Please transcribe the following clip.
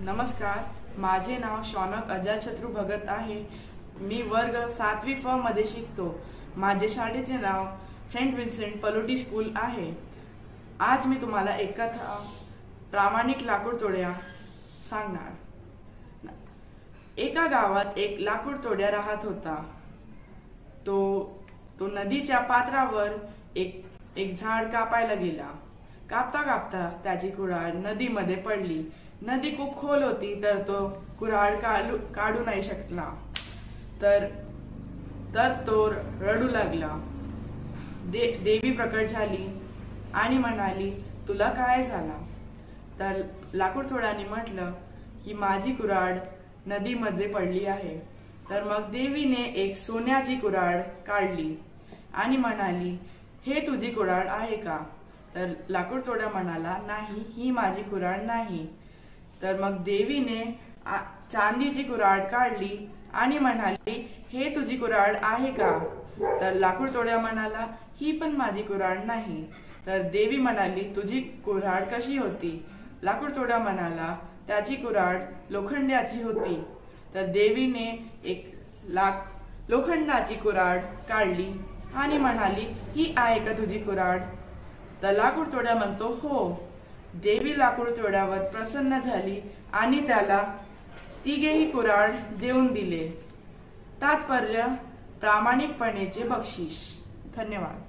नमस्कार, माझे नाव शौनक अजातशत्रू भगत आहे। मी वर्ग 7वी फ मध्ये शिकतो। माझे शाळेचे नाव सेंट विन्सेंट पलोटी स्कूल आहे। आज मी तुम्हाला एक कथा प्रामाणिक लाकूड तोड्या सांगणार। एका गावात एक लाकूड तोड्या राहत होता। तो नदीच्या पात्रावर एक झाड कापायला गेला। कापता कापता त्याची कुऱ्हाड नदीमध्ये पडली। नदी खूप खोल होती, तर तो कुऱ्हाड काढू नाही शकला। तर तो रडू लागला। देवी प्रकट झाली आणि म्हणाली, तुला काय झाला? तर लाकूड तोड्याने म्हटलं की माझी कुऱ्हाड नदीमध्ये पडली आहे। तर मग देवीने एक सोन्याची कुऱ्हाड काढली आणि म्हणाली, हे तुझी कुऱ्हाड आहे का? तर लाकूड तोड्या म्हणाला, नाही, ही माझी कुऱ्हाड नाही। तर मग देवीने चांदीची कुऱ्हाड काढली आणि म्हणाली, हे तुझी कुऱ्हाड आहे का? तर लाकूड तोड्या म्हणाला, ही पण माझी कुऱ्हाड नाही। तर देवी म्हणाली, तुझी कुऱ्हाड कशी होती? लाकूड तोड्या म्हणाला, त्याची कुऱ्हाड लोखंडाची होती। तर देवीने एक लोखंडाची कुऱ्हाड काढली आणि म्हणाली, ही आहे का तुझी कुऱ्हाड? तर लाकूड तोड्या म्हणतो, हो। देवी लाकूड तोड्यावर प्रसन्न झाली आणि त्याला तिघेही कुऱ्हाड देऊन दिले। तात्पर्य: प्रामाणिकपणेचे बक्षीस। धन्यवाद।